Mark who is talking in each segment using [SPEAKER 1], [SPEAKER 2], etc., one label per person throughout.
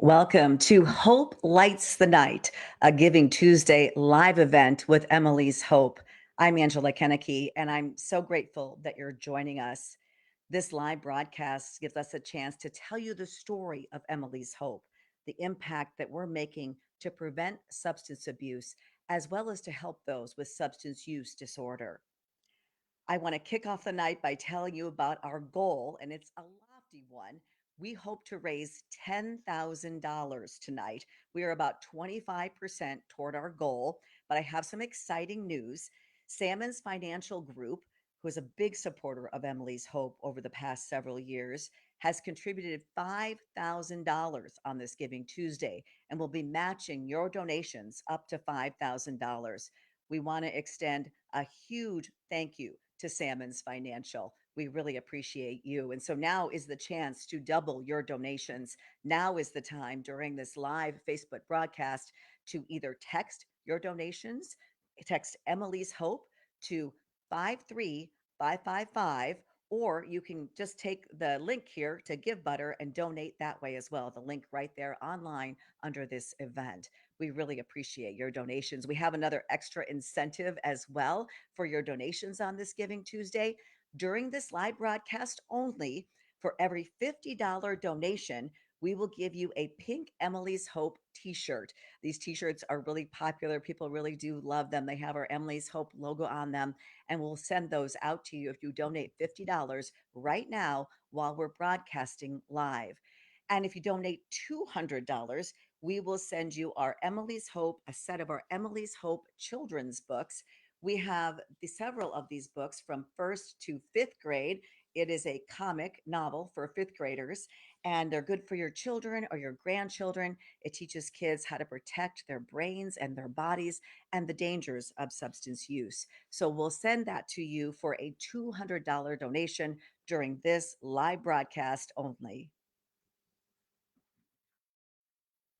[SPEAKER 1] Welcome to Hope Lights the Night, a Giving Tuesday live event with Emily's Hope. I'm Angela Kennecke, and I'm so grateful that you're joining us. This live broadcast gives us a chance to tell you the story of Emily's Hope, the impact that we're making to prevent substance abuse, as well as to help those with substance use disorder. I want to kick off the night by telling you about our goal, and it's a lofty one. We hope to raise $10,000 tonight. We are about 25% toward our goal, but I have some exciting news. Salmon's Financial Group, who is a big supporter of Emily's Hope over the past several years, has contributed $5,000 on this Giving Tuesday and will be matching your donations up to $5,000. We want to extend a huge thank you to Salmon's Financial. We really appreciate you. And so now is the chance to double your donations. Now is the time during this live Facebook broadcast to either text your donations, text Emily's Hope to 53555, or you can just take the link here to Give Butter and donate that way as well. The link right there online under this event. We really appreciate your donations. We have another extra incentive as well for your donations on this Giving Tuesday. During this live broadcast only, for every $50 donation, we will give you a pink Emily's Hope t shirt. These t shirts are really popular. People really do love them. They have our Emily's Hope logo on them, and we'll send those out to you if you donate $50 right now while we're broadcasting live. And if you donate $200, we will send you our Emily's Hope, a set of our Emily's Hope children's books. We have several of these books from first to fifth grade. It is a comic novel for fifth graders, and they're good for your children or your grandchildren. It teaches kids how to protect their brains and their bodies and the dangers of substance use. So we'll send that to you for a $200 donation during this live broadcast only.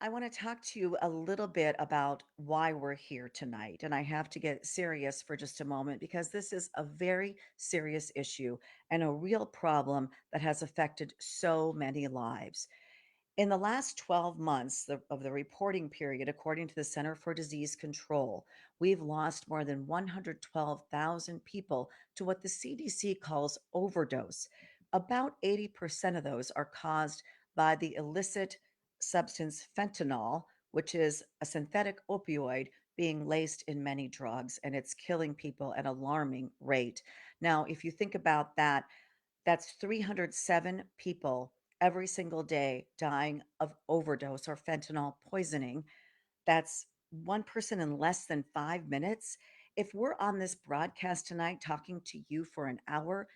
[SPEAKER 1] I want to talk to you a little bit about why we're here tonight. And I have to get serious for just a moment because this is a very serious issue and a real problem that has affected so many lives. In the last 12 months of the reporting period, according to the Center for Disease Control, we've lost more than 112,000 people to what the CDC calls overdose. About 80% of those are caused by the illicit substance fentanyl, which is a synthetic opioid being laced in many drugs, and it's killing people at an alarming rate. Now, if you think about that, that's 307 people every single day dying of overdose or fentanyl poisoning. That's one person in less than 5 minutes. If we're on this broadcast tonight talking to you for an hour,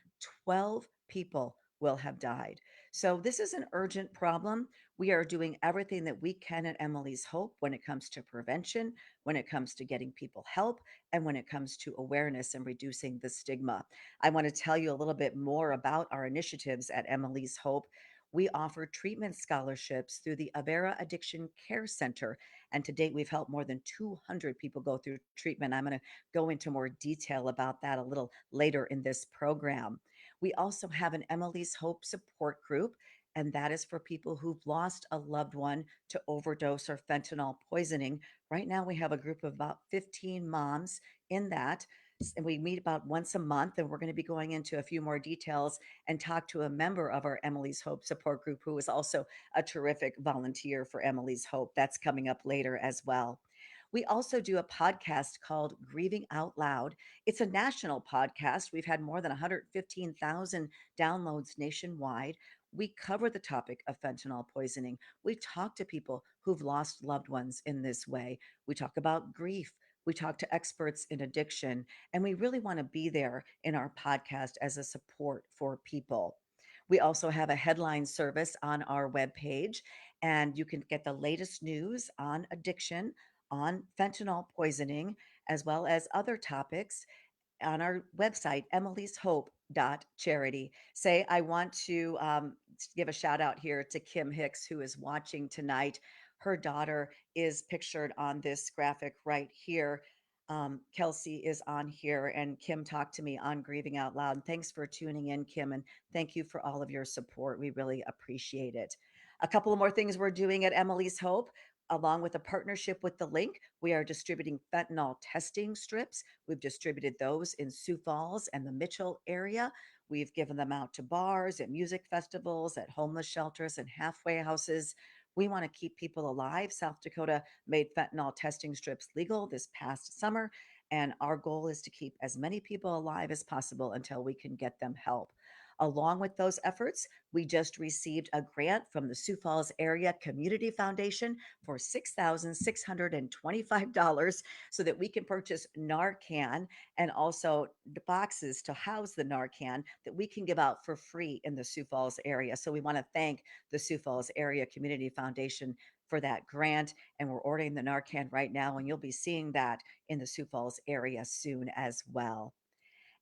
[SPEAKER 1] 12 people will have died. So, this is an urgent problem. We are doing everything that we can at Emily's Hope when it comes to prevention, when it comes to getting people help, and when it comes to awareness and reducing the stigma. I want to tell you a little bit more about our initiatives at Emily's Hope. We offer treatment scholarships through the Avera Addiction Care Center, and to date, we've helped more than 200 people go through treatment. I'm going to go into more detail about that a little later in this program. We also have an Emily's Hope support group, and that is for people who've lost a loved one to overdose or fentanyl poisoning. Right now, we have a group of about 15 moms in that. And we meet about once a month, and we're going to be going into a few more details and talk to a member of our Emily's Hope support group who is also a terrific volunteer for Emily's Hope. That's coming up later as well. We also do a podcast called Grieving Out Loud. It's a national podcast. We've had more than 115,000 downloads nationwide. We cover the topic of fentanyl poisoning. We talk to people who've lost loved ones in this way. We talk about grief. We talk to experts in addiction, and we really want to be there in our podcast as a support for people. We also have a headline service on our webpage, and you can get the latest news on addiction, on fentanyl poisoning, as well as other topics on our website, emily'shope.charity. Say, I want to give a shout out here to Kim Hicks, who is watching tonight. Her daughter is pictured on this graphic right here. Kelsey is on here, and Kim talked to me on Grieving Out Loud. Thanks for tuning in, Kim, and thank you for all of your support. We really appreciate it. A couple of more things we're doing at Emily's Hope. Along with a partnership with the Link, we are distributing fentanyl testing strips. We've distributed those in Sioux Falls and the Mitchell area. We've given them out to bars, at music festivals, at homeless shelters, and halfway houses. We want to keep people alive. South Dakota made fentanyl testing strips legal this past summer, and our goal is to keep as many people alive as possible until we can get them help. Along with those efforts, we just received a grant from the Sioux Falls Area Community Foundation for $6,625 so that we can purchase Narcan and also the boxes to house the Narcan that we can give out for free in the Sioux Falls area. So we want to thank the Sioux Falls Area Community Foundation for that grant. And we're ordering the Narcan right now, and you'll be seeing that in the Sioux Falls area soon as well.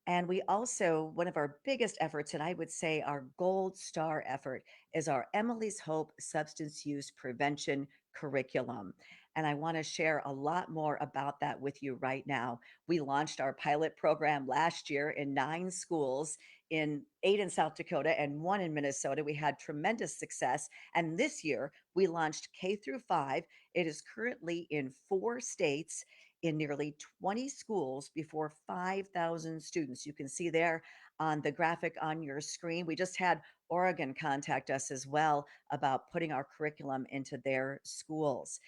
[SPEAKER 1] And we also, one of our biggest efforts, and I would say our gold star effort, is our Emily's Hope substance use prevention curriculum. And I want to share a lot more about that with you right now. We launched our pilot program last year in 9 schools, in 8 in South Dakota and 1 in Minnesota. We had tremendous success. And this year we launched K through 5. It is currently in 4 states, in nearly 20 schools, before 5,000 students. You can see there on the graphic on your screen. We just had Oregon contact us as well about putting our curriculum into their schools.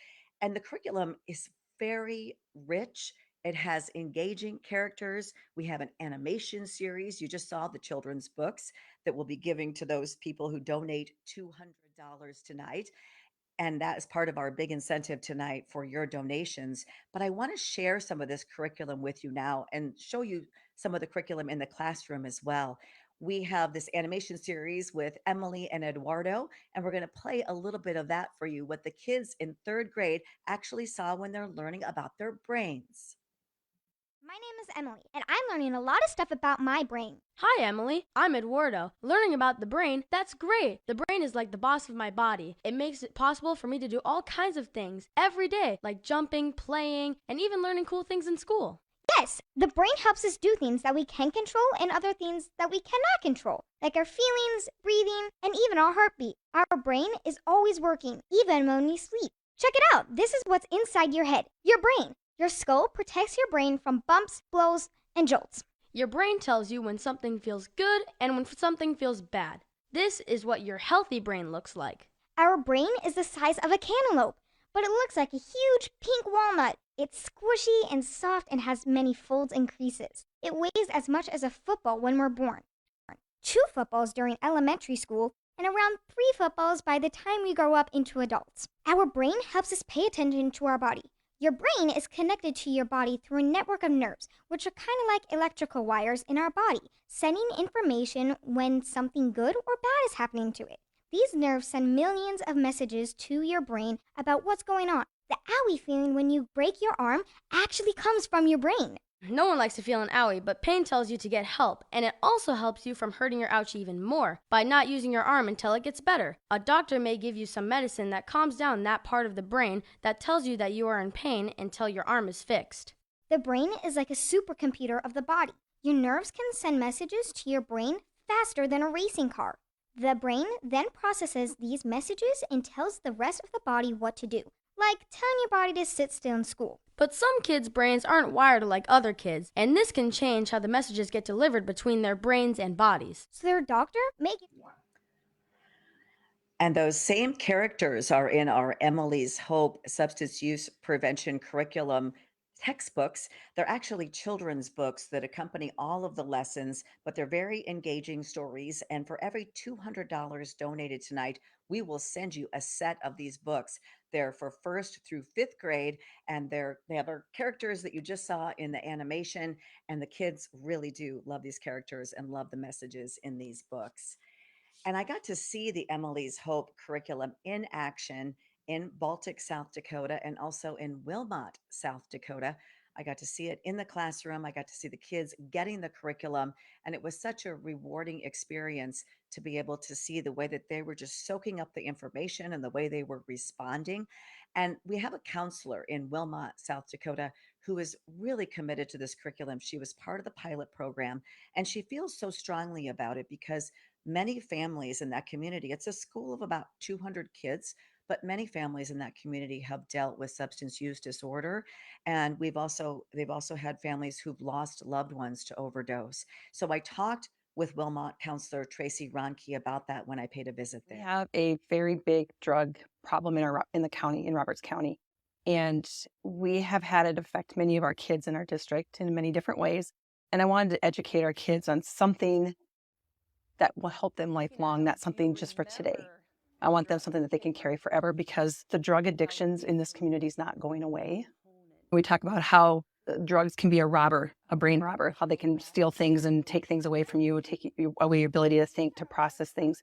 [SPEAKER 1] And the curriculum is very rich. It has engaging characters. We have an animation series. You just saw the children's books that we'll be giving to those people who donate $200 tonight. And that is part of our big incentive tonight for your donations. But I want to share some of this curriculum with you now and show you some of the curriculum in the classroom as well. We have this animation series with Emily and Eduardo, and we're going to play a little bit of that for you, what the kids in 3rd grade actually saw when they're learning about their brains.
[SPEAKER 2] My name is Emily, and I'm learning a lot of stuff about my brain.
[SPEAKER 3] Hi, Emily. I'm Eduardo. Learning about the brain, that's great. The brain is like the boss of my body. It makes it possible for me to do all kinds of things every day, like jumping, playing, and even learning cool things in school.
[SPEAKER 2] Yes, the brain helps us do things that we can control and other things that we cannot control, like our feelings, breathing, and even our heartbeat. Our brain is always working, even when we sleep. Check it out. This is what's inside your head, your brain. Your skull protects your brain from bumps, blows, and jolts.
[SPEAKER 3] Your brain tells you when something feels good and when something feels bad. This is what your healthy brain looks like.
[SPEAKER 2] Our brain is the size of a cantaloupe, but it looks like a huge pink walnut. It's squishy and soft and has many folds and creases. It weighs as much as a football when we're born, 2 footballs during elementary school, and around 3 footballs by the time we grow up into adults. Our brain helps us pay attention to our body. Your brain is connected to your body through a network of nerves, which are kind of like electrical wires in our body, sending information when something good or bad is happening to it. These nerves send millions of messages to your brain about what's going on. The owie feeling when you break your arm actually comes from your brain.
[SPEAKER 3] No one likes to feel an owie, but pain tells you to get help, and it also helps you from hurting your ouch even more by not using your arm until it gets better. A doctor may give you some medicine that calms down that part of the brain that tells you that you are in pain until your arm is fixed.
[SPEAKER 2] The brain is like a supercomputer of the body. Your nerves can send messages to your brain faster than a racing car. The brain then processes these messages and tells the rest of the body what to do, like telling your body to sit still in school.
[SPEAKER 3] But some kids' brains aren't wired like other kids, and this can change how the messages get delivered between their brains and bodies.
[SPEAKER 2] So their doctor may give
[SPEAKER 1] And those same characters are in our Emily's Hope substance use prevention curriculum textbooks. They're actually children's books that accompany all of the lessons, but they're very engaging stories. And for every $200 donated tonight, we will send you a set of these books. They're for 1st through 5th grade, and they have our characters that you just saw in the animation. And the kids really do love these characters and love the messages in these books. And I got to see the Emily's Hope curriculum in action in Baltic, South Dakota, and also in Wilmot, South Dakota. I got to see it in the classroom. I got to see the kids getting the curriculum. And it was such a rewarding experience to be able to see the way that they were just soaking up the information and the way they were responding. And we have a counselor in Wilmot, South Dakota, who is really committed to this curriculum. She was part of the pilot program, and she feels so strongly about it because many families in that community, it's a school of about 200 kids, but many families in that community have dealt with substance use disorder. And they've also had families who've lost loved ones to overdose. So I talked with Wilmot counselor Tracy Ronke about that when I paid a visit
[SPEAKER 4] We
[SPEAKER 1] there.
[SPEAKER 4] have a very big drug problem in the county, in Roberts County. And we have had it affect many of our kids in our district in many different ways. And I wanted to educate our kids on something that will help them lifelong, not something just for today. I want them something that they can carry forever because the drug addictions in this community is not going away. We talk about how drugs can be a robber, a brain robber, how they can steal things and take things away from you, away your ability to think, to process things.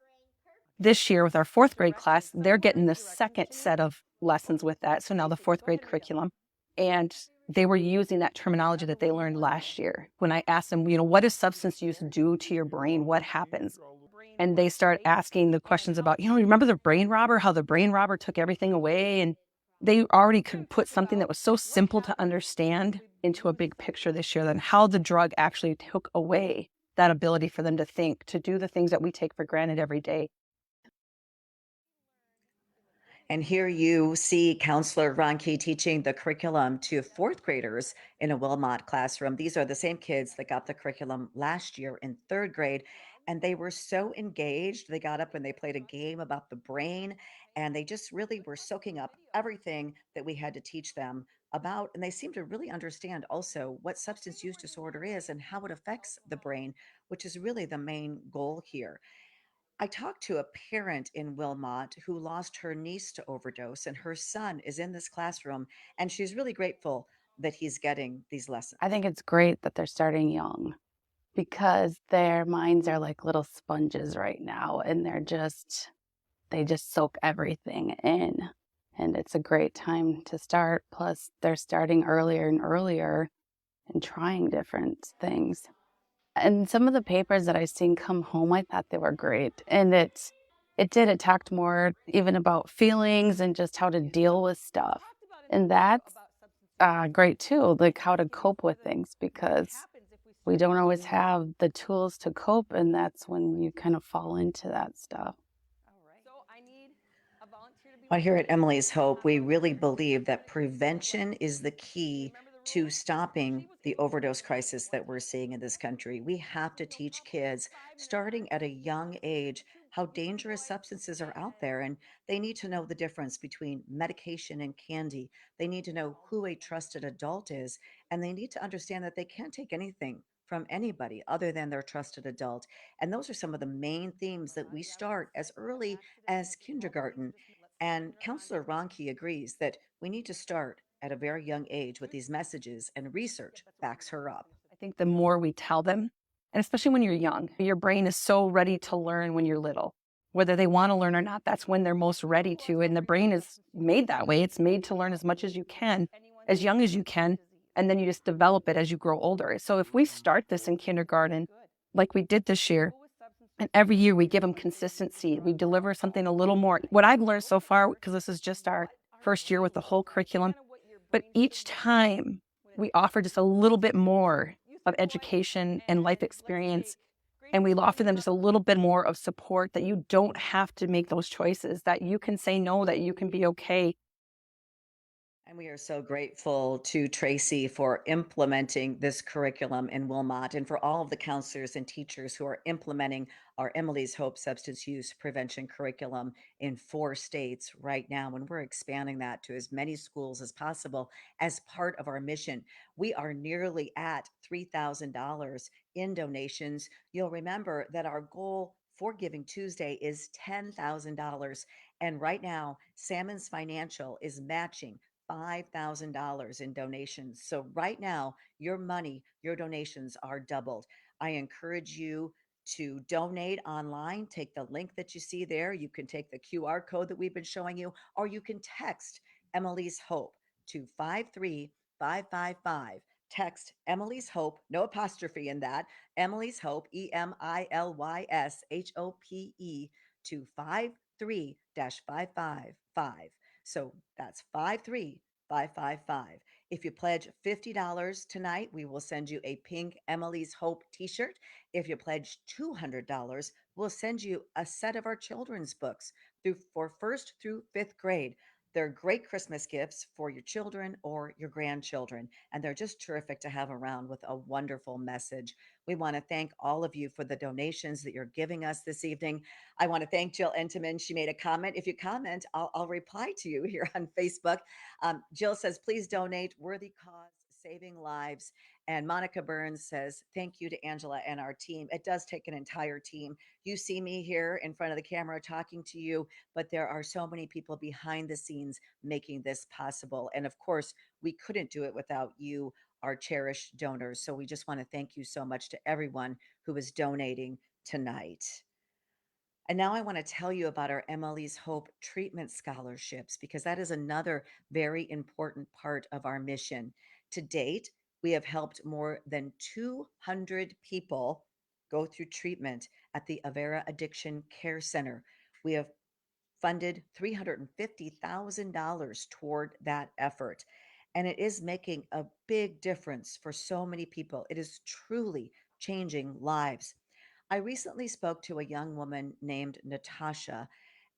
[SPEAKER 4] This year with our fourth grade class, they're getting the second set of lessons with that. So now the fourth grade curriculum. And they were using that terminology that they learned last year. When I asked them, what does substance use do to your brain? What happens? And they start asking the questions about, remember the brain robber, how the brain robber took everything away? And they already could put something that was so simple to understand into a big picture this year, than how the drug actually took away that ability for them to think, to do the things that we take for granted every day.
[SPEAKER 1] And here you see Counselor Ronke teaching the curriculum to fourth graders in a Wilmot classroom. These are the same kids that got the curriculum last year in third grade. And they were so engaged. They got up and they played a game about the brain, and they just really were soaking up everything that we had to teach them about. And they seem to really understand also what substance use disorder is and how it affects the brain, which is really the main goal here. I talked to a parent in Wilmot who lost her niece to overdose, and her son is in this classroom, and she's really grateful that he's getting these
[SPEAKER 4] I
[SPEAKER 1] lessons.
[SPEAKER 4] think it's great that they're starting young because their minds are like little sponges right now, and they just soak everything in. And it's a great time to start. Plus, they're starting earlier and earlier and trying different things. And some of the papers that I've seen come home, I thought they were great. And it talked more even about feelings and just how to deal with stuff. And that's great too, like how to cope with things, because we don't always have the tools to cope. And that's when you kind of fall into that stuff.
[SPEAKER 1] Well, here at Emily's Hope, we really believe that prevention is the key to stopping the overdose crisis that we're seeing in this country. We have to teach kids, starting at a young age, how dangerous substances are out there. And they need to know the difference between medication and candy. They need to know who a trusted adult is. And they need to understand that they can't take anything from anybody other than their trusted adult. And those are some of the main themes that we start as early as kindergarten. And Counselor Ronke agrees that we need to start at a very young age with these messages, and research backs her up.
[SPEAKER 4] I think the more we tell them, and especially when you're young, your brain is so ready to learn when you're little. Whether they want to learn or not, that's when they're most ready to. And the brain is made that way. It's made to learn as much as you can, as young as you can, and then you just develop it as you grow older. So if we start this in kindergarten, like we did this year, and every year we give them consistency, we deliver something a little more. What I've learned so far, because this is just our first year with the whole curriculum, but each time we offer just a little bit more of education and life experience, and we offer them just a little bit more of support, that you don't have to make those choices, that you can say no, that you can be okay.
[SPEAKER 1] And we are so grateful to Tracy for implementing this curriculum in Wilmot, and for all of the counselors and teachers who are implementing our Emily's Hope substance use prevention curriculum in 4 states right now. And we're expanding that to as many schools as possible as part of our mission. We are nearly at $3,000 in donations. You'll remember that our goal for Giving Tuesday is $10,000. And right now, Salmon's Financial is matching $5,000 in donations. So right now, your money, your donations are doubled. I encourage you to donate online. Take the link that you see there. You can take the QR code that we've been showing you, or you can text Emily's Hope to 53555. Text Emily's Hope, no apostrophe in that. Emily's Hope, EMILYSHOPE, to 53 555. So that's 53555. If you pledge $50 tonight, we will send you a pink Emily's Hope t shirt. If you pledge $200, we'll send you a set of our children's books for first through fifth grade. They're great Christmas gifts for your children or your grandchildren, and they're just terrific to have around with a wonderful message. We want to thank all of you for the donations that you're giving us this evening. I want to thank Jill Entenman. She made a comment. If you comment, I'll reply to you here on Facebook. Jill says, please donate, worthy cause, saving lives. And Monica Burns says, thank you to Angela and our team. It does take an entire team. You see me here in front of the camera talking to you, but there are so many people behind the scenes making this possible. And of course, we couldn't do it without you, our cherished donors. So we just want to thank you so much to everyone who is donating tonight. And now I want to tell you about our Emily's Hope treatment scholarships, because that is another very important part of our mission. To date, we have helped more than 200 people go through treatment at the Avera Addiction Care Center. We have funded $350,000 toward that effort. And it is making a big difference for so many people. It is truly changing lives. I recently spoke to a young woman named Natasha,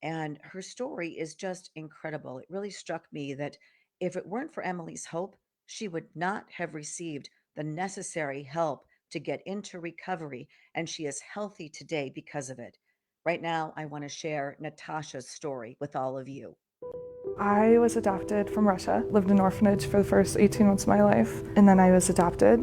[SPEAKER 1] and her story is just incredible. It really struck me that if it weren't for Emily's Hope, she would not have received the necessary help to get into recovery, and she is healthy today because of it. Right now, I want to share Natasha's story with all of you.
[SPEAKER 5] I was adopted from Russia, lived in an orphanage for the first 18 months of my life, and then I was adopted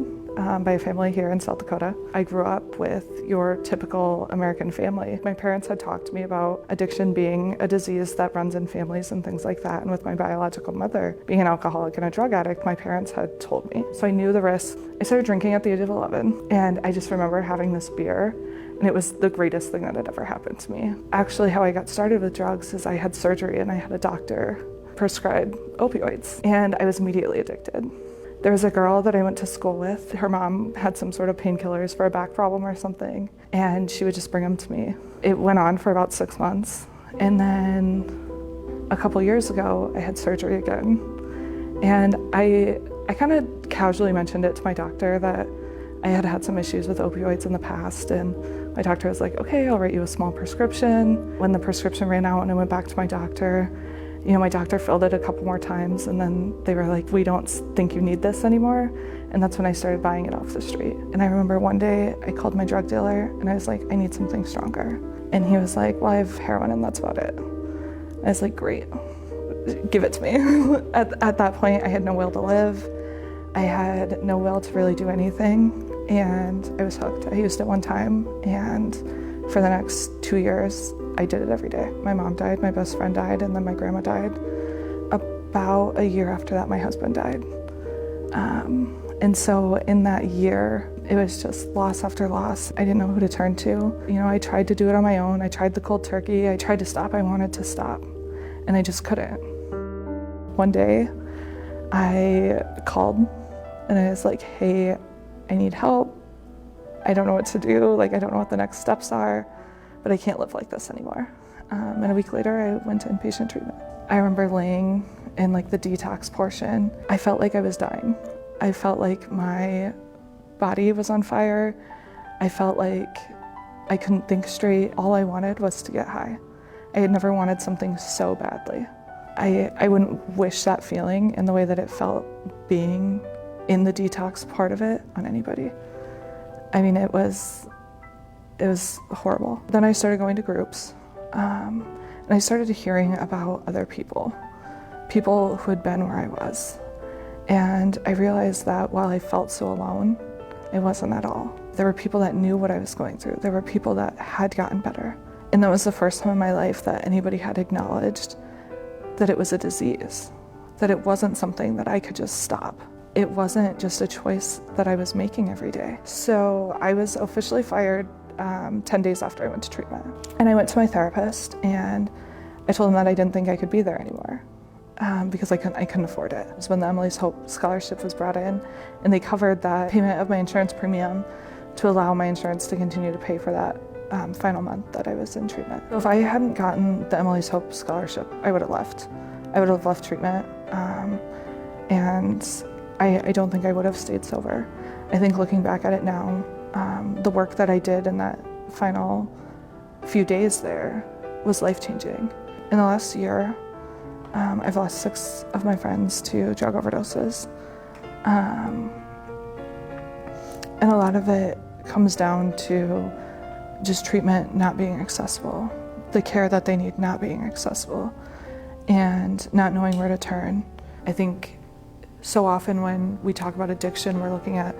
[SPEAKER 5] by a family here in South Dakota. I grew up with your typical American family. My parents had talked to me about addiction being a disease that runs in families and things like that, and with my biological mother being an alcoholic and a drug addict, my parents had told me. So I knew the risks. I started drinking at the age of 11, and I just remember having this beer, and it was the greatest thing that had ever happened to me. Actually, how I got started with drugs is I had surgery and I had a doctor prescribe opioids, and I was immediately addicted. There was a girl that I went to school with. Her mom had some sort of painkillers for a back problem or something, and she would just bring them to me. It went on for about 6 months, and then a couple years ago, I had surgery again. And I kind of casually mentioned it to my doctor that I had had some issues with opioids in the past, and my doctor was like, okay, I'll write you a small prescription. When the prescription ran out and I went back to my doctor, my doctor filled it a couple more times, and then they were like, we don't think you need this anymore. And that's when I started buying it off the street. And I remember one day I called my drug dealer and I was like, I need something stronger. And he was like, well, I have heroin and that's about it. I was like, great, give it to me. At that point, I had no will to live. I had no will to really do anything. And I was hooked. I used it one time, and for the next 2 years, I did it every day. My mom died, my best friend died, and then my grandma died. About a year after that, my husband died. And so in that year, it was just loss after loss. I didn't know who to turn to. I tried to do it on my own. I tried the cold turkey. I tried to stop. I wanted to stop, and I just couldn't. One day, I called, and I was like, hey, I need help. I don't know what to do. I don't know what the next steps are, but I can't live like this anymore. And a week later, I went to inpatient treatment. I remember laying in the detox portion. I felt like I was dying. I felt like my body was on fire. I felt like I couldn't think straight. All I wanted was to get high. I had never wanted something so badly. I wouldn't wish that feeling in the way that it felt being in the detox part of it on anybody. I mean, it was horrible. Then I started going to groups, and I started hearing about other people who had been where I was. And I realized that while I felt so alone, it wasn't at all. There were people that knew what I was going through. There were people that had gotten better. And that was the first time in my life that anybody had acknowledged that it was a disease, that it wasn't something that I could just stop. It wasn't just a choice that I was making every day. So I was officially fired 10 days after I went to treatment. And I went to my therapist and I told him that I didn't think I could be there anymore because I couldn't afford it. It was when the Emily's Hope scholarship was brought in, and they covered that payment of my insurance premium to allow my insurance to continue to pay for that final month that I was in treatment. So if I hadn't gotten the Emily's Hope scholarship, I would have left. I would have left treatment. And I don't think I would have stayed sober. I think looking back at it now, the work that I did in that final few days there was life-changing. In the last year, I've lost 6 of my friends to drug overdoses. And a lot of it comes down to just treatment not being accessible, the care that they need not being accessible, and not knowing where to turn. I think so often when we talk about addiction, we're looking at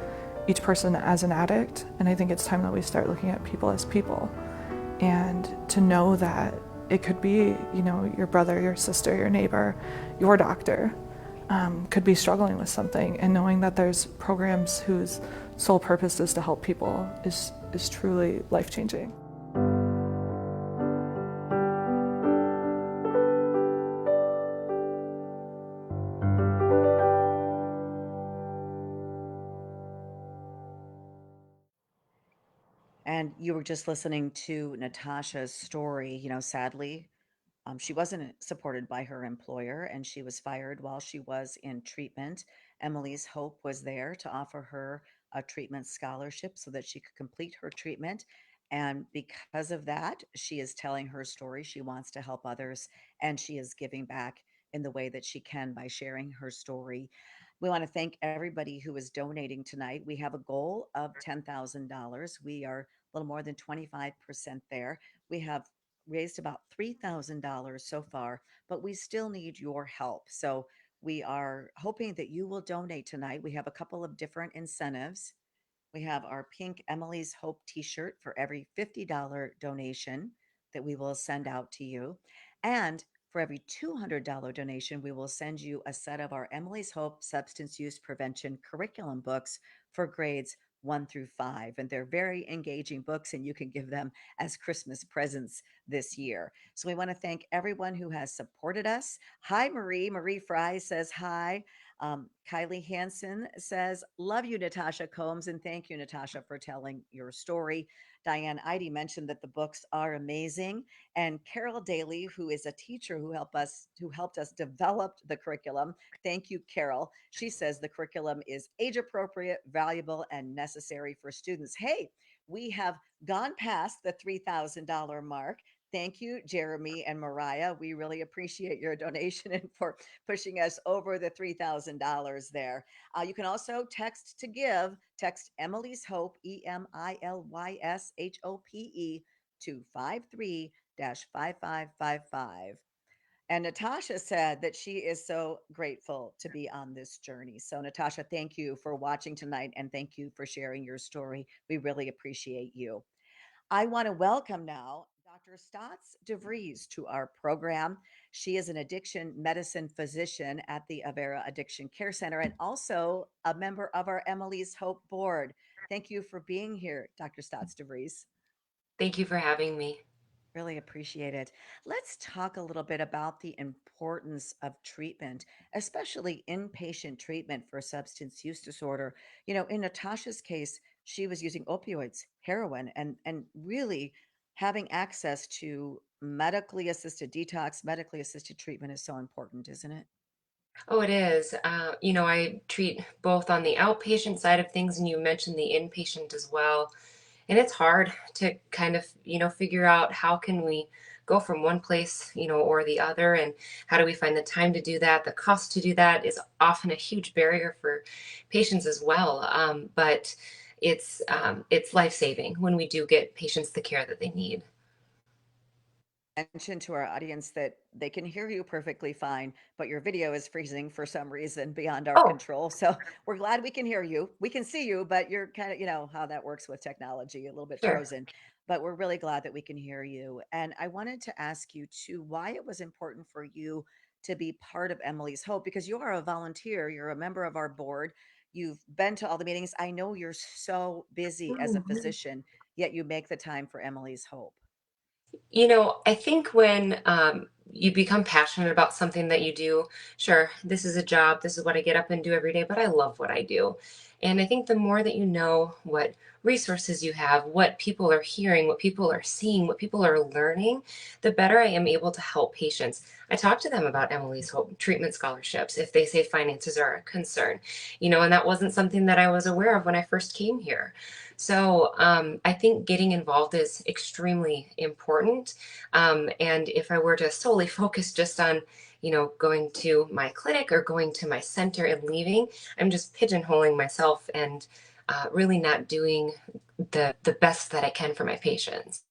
[SPEAKER 5] each person as an addict, and I think it's time that we start looking at people as people. And to know that it could be, your brother, your sister, your neighbor, your doctor, could be struggling with something, and knowing that there's programs whose sole purpose is to help people is truly life-changing.
[SPEAKER 1] And you were just listening to Natasha's story. Sadly, she wasn't supported by her employer and she was fired while she was in treatment. Emily's Hope was there to offer her a treatment scholarship so that she could complete her treatment. And because of that, she is telling her story. She wants to help others and she is giving back in the way that she can by sharing her story. We want to thank everybody who is donating tonight. We have a goal of $10,000. We are a little more than 25% there. We have raised about $3,000 so far, but we still need your help. So we are hoping that you will donate tonight. We have a couple of different incentives. We have our pink Emily's Hope t shirt for every $50 donation that we will send out to you. And for every $200 donation, we will send you a set of our Emily's Hope substance use prevention curriculum books for grades 1 through 5. And they're very engaging books, and you can give them as Christmas presents this year. So we want to thank everyone who has supported us. Hi, Marie. Marie Fry says hi. Kylie Hansen says, love you, Natasha Combs, and thank you, Natasha, for telling your story. Diane Idy mentioned that the books are amazing. And Carol Daly, who is a teacher who helped us develop the curriculum. Thank you, Carol. She says the curriculum is age appropriate, valuable, and necessary for students. Hey, we have gone past the $3,000 mark. Thank you, Jeremy and Mariah. We really appreciate your donation and for pushing us over the $3,000 there. You can also text to give, text Emily's Hope, EMILYSHOPE, to 53 5555. And Natasha said that she is so grateful to be on this journey. So, Natasha, thank you for watching tonight and thank you for sharing your story. We really appreciate you. I want to welcome now Dr. Stotts DeVries to our program. She is an addiction medicine physician at the Avera Addiction Care Center and also a member of our Emily's Hope board. Thank you for being here, Dr. Stotts DeVries.
[SPEAKER 6] Thank you for having me.
[SPEAKER 1] Really appreciate it. Let's talk a little bit about the importance of treatment, especially inpatient treatment for substance use disorder. In Natasha's case, she was using opioids, heroin, and really having access to medically assisted detox, medically assisted treatment is so important, isn't it?
[SPEAKER 6] Oh, it is. I treat both on the outpatient side of things, and you mentioned the inpatient as well. And it's hard to kind of, figure out how can we go from one place, or the other, and how do we find the time to do that? The cost to do that is often a huge barrier for patients as well. But it's life-saving when we do get patients the care that they need.
[SPEAKER 1] Mention to our audience that they can hear you perfectly fine, but your video is freezing for some reason beyond our
[SPEAKER 6] Oh,
[SPEAKER 1] control. So we're glad we can hear you. We can see you, but you're kind of, how that works with technology, a little bit
[SPEAKER 6] sure.
[SPEAKER 1] frozen. But we're really glad that we can hear you. And I wanted to ask you too why it was important for you to be part of Emily's Hope because you are a volunteer, you're a member of our board. You've been to all the meetings. I know you're so busy as a
[SPEAKER 6] Mhm.
[SPEAKER 1] physician, yet you make the time for Emily's Hope.
[SPEAKER 6] I think when you become passionate about something that you do, sure, this is a job, this is what I get up and do every day, but I love what I do. And I think the more that you know what resources you have, what people are hearing, what people are seeing, what people are learning, the better I am able to help patients. I talk to them about Emily's Hope treatment scholarships if they say finances are a concern, and that wasn't something that I was aware of when I first came here. So I think getting involved is extremely important. And if I were to solely focus just on, going to my clinic or going to my center and leaving, I'm just pigeonholing myself and really not doing the best that I can for my patients.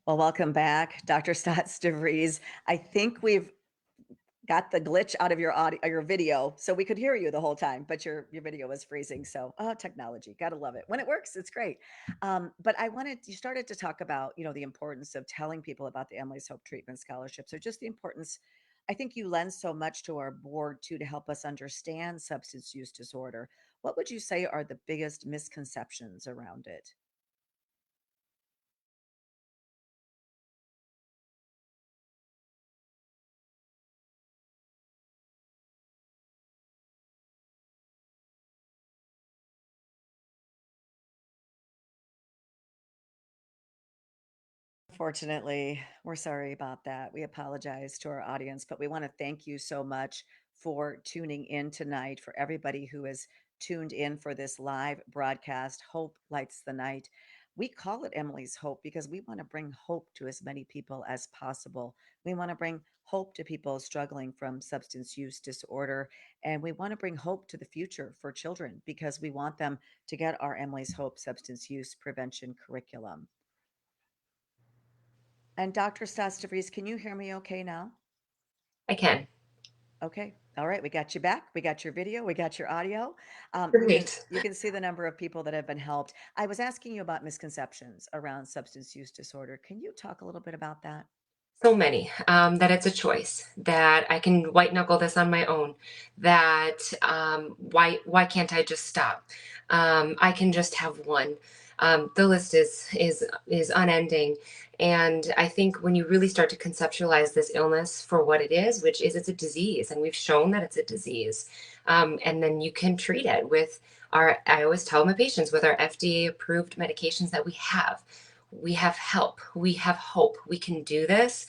[SPEAKER 1] Well, welcome back, Dr. Stotz DeVries. I think we've got the glitch out of your audio, your video, so we could hear you the whole time, but your video was freezing. So, oh, technology, gotta love it when it works. It's great. But you started to talk about, the importance of telling people about the Emily's Hope Treatment Scholarship. So, just the importance. I think you lend so much to our board too to help us understand substance use disorder. What would you say are the biggest misconceptions around it? Unfortunately, we're sorry about that. We apologize to our audience, but we want to thank you so much for tuning in tonight. For everybody who has tuned in for this live broadcast, Hope Lights the Night. We call it Emily's Hope because we want to bring hope to as many people as possible. We want to bring hope to people struggling from substance use disorder. And we want to bring hope to the future for children because we want them to get our Emily's Hope substance use prevention curriculum. And Dr. Sastavries, can you hear me okay now?
[SPEAKER 6] I can.
[SPEAKER 1] Okay. All right. We got you back. We got your video. We got your audio. You can
[SPEAKER 6] Great.
[SPEAKER 1] you can see the number of people that have been helped. I was asking you about misconceptions around substance use disorder. Can you talk a little bit about that?
[SPEAKER 6] So many that it's a choice, that I can white knuckle this on my own, that why can't I just stop? I can just have one. The list is unending, and I think when you really start to conceptualize this illness for what it is, which is it's a disease, and we've shown that it's a disease, and then you can treat it with our. I always tell my patients with our FDA approved medications that we have help, we have hope, we can do this.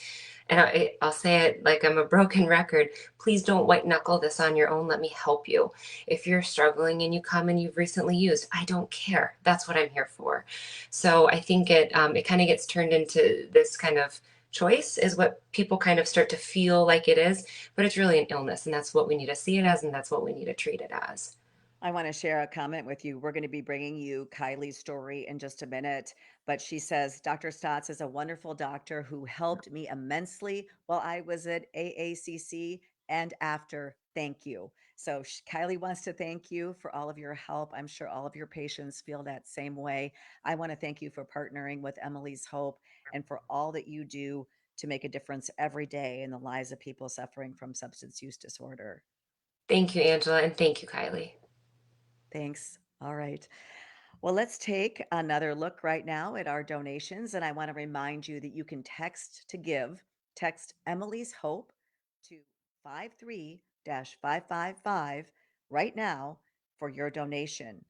[SPEAKER 6] And I'll say it like I'm a broken record. Please don't white knuckle this on your own. Let me help you. If you're struggling and you come and you've recently used, I don't care. That's what I'm here for. So I think it kind of gets turned into this kind of choice is what people kind of start to feel like it is, but it's really an illness, and that's what we need to see it as, and that's what we need to treat it as.
[SPEAKER 1] I want to share a comment with you. We're going to be bringing you Kylie's story in just a minute, but she says Dr. Stotts is a wonderful doctor who helped me immensely while I was at AACC and after. Thank you. So Kylie wants to thank you for all of your help. I'm sure all of your patients feel that same way. I want to thank you for partnering with Emily's Hope and for all that you do to make a difference every day in the lives of people suffering from substance use disorder.
[SPEAKER 6] Thank you, Angela, and thank you, Kylie.
[SPEAKER 1] Thanks. All right. Well, let's take another look right now at our donations. And I want to remind you that you can text to give, text Emily's Hope to 53 555 right now for your donation.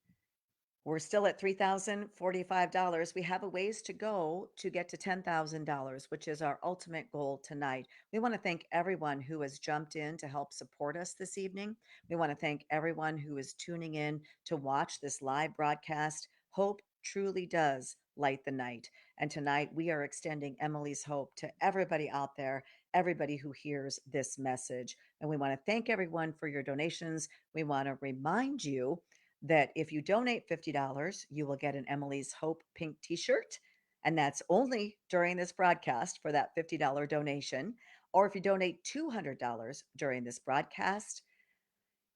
[SPEAKER 1] We're still at $3,045. We have a ways to go to get to $10,000, which is our ultimate goal tonight. We want to thank everyone who has jumped in to help support us this evening. We want to thank everyone who is tuning in to watch this live broadcast. Hope truly does light the night. And tonight we are extending Emily's hope to everybody out there, everybody who hears this message. And we want to thank everyone for your donations. We want to remind you that if you donate $50, you will get an Emily's Hope pink t shirt. And that's only during this broadcast for that $50 donation. Or if you donate $200 during this broadcast,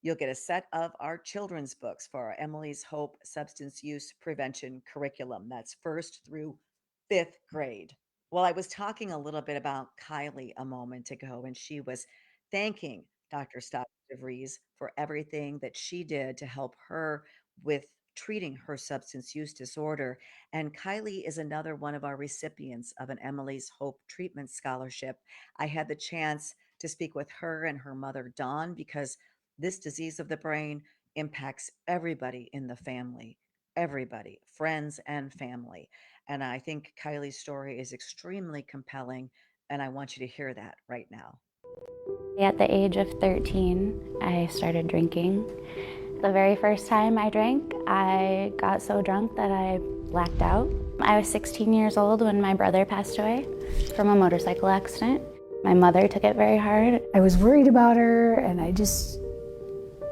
[SPEAKER 1] you'll get a set of our children's books for our Emily's Hope substance use prevention curriculum. That's first through fifth grade. Well, I was talking a little bit about Kylie a moment ago, and she was thanking Dr. Stock DeVries for everything that she did to help her with treating her substance use disorder. And Kylie is another one of our recipients of an Emily's Hope Treatment Scholarship. I had the chance to speak with her and her mother, Dawn, because this disease of the brain impacts everybody in the family, everybody, friends and family. And I think Kylie's story is extremely compelling. And I want you to hear that right now.
[SPEAKER 7] At the age of 13, I started drinking. The very first time I drank, I got so drunk that I blacked out. I was 16 years old when my brother passed away from a motorcycle accident. My mother took it very hard.
[SPEAKER 8] I was worried about her, and I just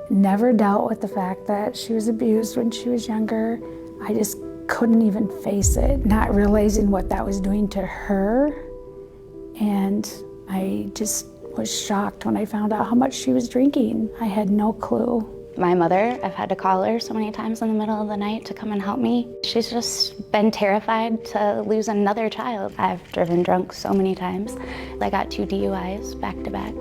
[SPEAKER 8] never dealt with the fact that she was abused when she was younger. I just couldn't even face it, not realizing what that was doing to her. And I just was shocked when I found out how much she was drinking. I had no clue.
[SPEAKER 7] My mother, I've had to call her so many times in the middle of the night to come and help me. She's just been terrified to lose another child. I've driven drunk so many times. I got 2 DUIs back to back.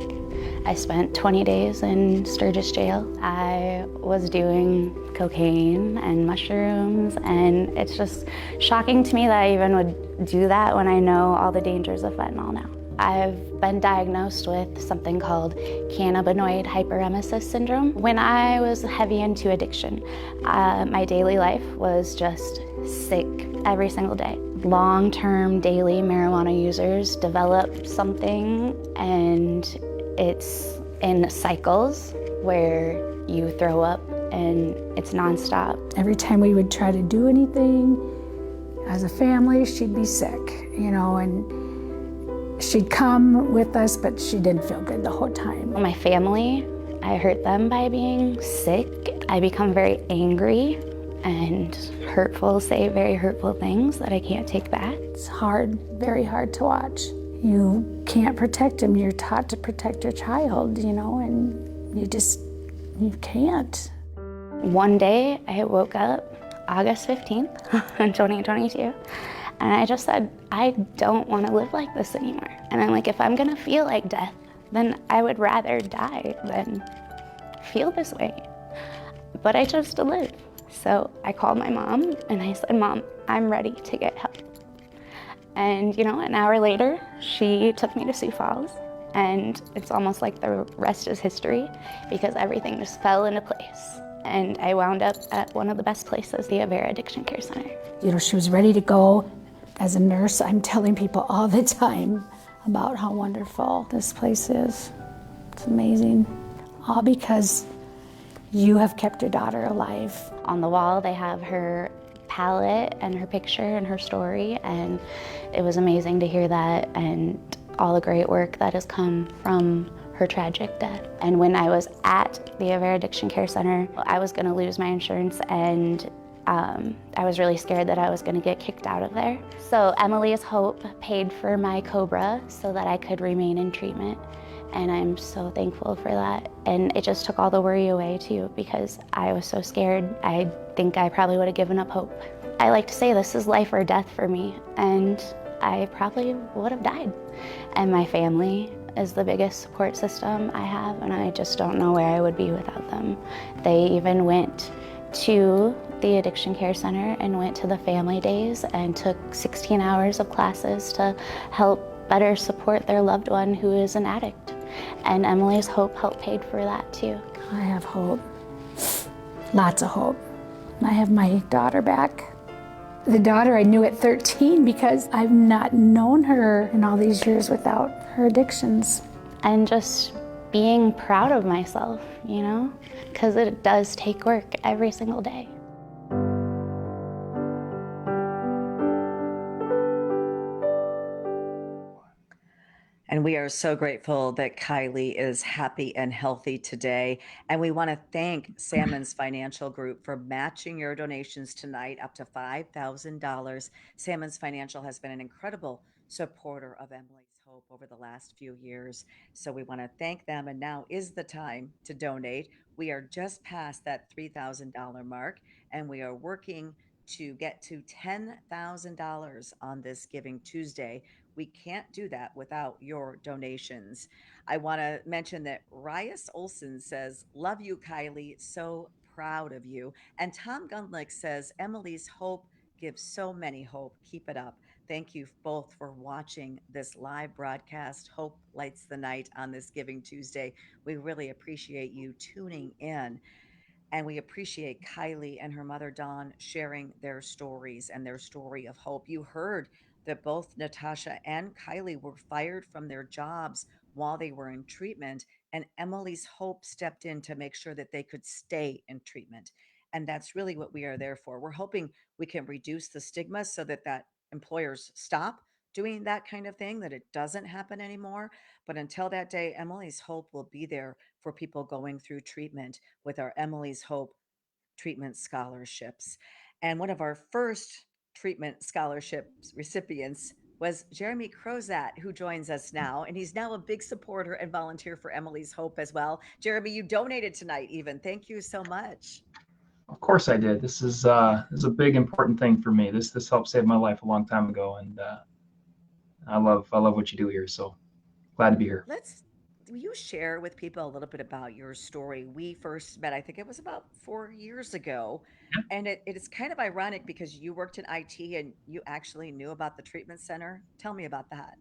[SPEAKER 7] I spent 20 days in Sturgis jail. I was doing cocaine and mushrooms, and it's just shocking to me that I even would do that when I know all the dangers of fentanyl now. I've been diagnosed with something called cannabinoid hyperemesis syndrome. When I was heavy into addiction, my daily life was just sick every single day. Long-term daily marijuana users develop something, and it's in cycles where you throw up and it's nonstop.
[SPEAKER 8] Every time we would try to do anything as a family, she'd be sick, and she'd come with us, but she didn't feel good the whole time.
[SPEAKER 7] My family, I hurt them by being sick. I become very angry and hurtful, say very hurtful things that I can't take back.
[SPEAKER 8] It's hard, very hard to watch. You can't protect him. You're taught to protect your child, and you can't.
[SPEAKER 7] One day I woke up August 15th, 2022, and I just said, I don't want to live like this anymore. And I'm like, if I'm gonna feel like death, then I would rather die than feel this way. But I chose to live. So I called my mom and I said, Mom, I'm ready to get help. And an hour later, she took me to Sioux Falls, and it's almost like the rest is history because everything just fell into place. And I wound up at one of the best places, the Avera Addiction Care Center.
[SPEAKER 8] She was ready to go. As a nurse, I'm telling people all the time about how wonderful this place is. It's amazing. All because you have kept your daughter alive.
[SPEAKER 7] On the wall, they have her palette and her picture and her story, and it was amazing to hear that and all the great work that has come from her tragic death. And when I was at the Avera Addiction Care Center, I was gonna lose my insurance, and I was really scared that I was gonna get kicked out of there. So Emily's Hope paid for my Cobra so that I could remain in treatment. And I'm so thankful for that. And it just took all the worry away too, because I was so scared. I think I probably would have given up hope. I like to say this is life or death for me, and I probably would have died. And my family is the biggest support system I have, and I just don't know where I would be without them. They even went to the Addiction Care Center and went to the family days and took 16 hours of classes to help better support their loved one who is an addict. And Emily's Hope helped paid for that too.
[SPEAKER 8] I have hope, lots of hope. I have my daughter back. The daughter I knew at 13 because I've not known her in all these years without her addictions.
[SPEAKER 7] And just being proud of myself, because it does take work every single day.
[SPEAKER 1] And we are so grateful that Kylie is happy and healthy today. And we want to thank Salmon's Financial Group for matching your donations tonight up to $5,000. Salmon's Financial has been an incredible supporter of Emily's Hope over the last few years. So we want to thank them. And now is the time to donate. We are just past that $3,000 mark, and we are working to get to $10,000 on this Giving Tuesday. We can't do that without your donations. I want to mention that Rias Olson says, "Love you, Kylie. So proud of you." And Tom Gunlick says, "Emily's Hope gives so many hope. Keep it up." Thank you both for watching this live broadcast. Hope lights the night on this Giving Tuesday. We really appreciate you tuning in. And we appreciate Kylie and her mother, Dawn, sharing their stories and their story of hope. You heard that both Natasha and Kylie were fired from their jobs while they were in treatment, and Emily's Hope stepped in to make sure that they could stay in treatment. And that's really what we are there for. We're hoping we can reduce the stigma so that employers stop doing that kind of thing, that it doesn't happen anymore. But until that day, Emily's Hope will be there for people going through treatment with our Emily's Hope treatment scholarships. And one of our first treatment scholarships recipients was Jeremy Crozat, who joins us now. And he's now a big supporter and volunteer for Emily's Hope as well. Jeremy, you donated tonight, even. Thank you so much.
[SPEAKER 9] Of course I did. This is a big important thing for me. This helped save my life a long time ago, and I love what you do here. So glad to be here.
[SPEAKER 1] Let's Will you share with people a little bit about your story? We first met, I think it was about 4 years ago. And it is kind of ironic because you worked in IT and you actually knew about the treatment center. Tell me about that.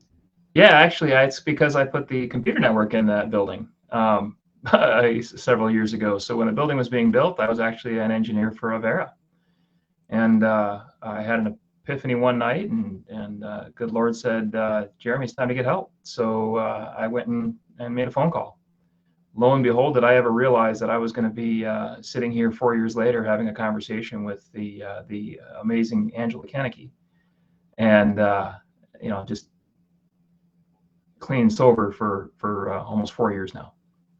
[SPEAKER 9] Yeah, actually, it's because I put the computer network in that building several years ago. So when the building was being built, I was actually an engineer for Avera, and I had an epiphany one night, and good Lord said, "Jeremy, it's time to get help." So I went and made a phone call. Lo and behold, did I ever realize that I was going to be sitting here 4 years later having a conversation with the amazing Angela Kennecke, and just clean and sober for almost 4 years now.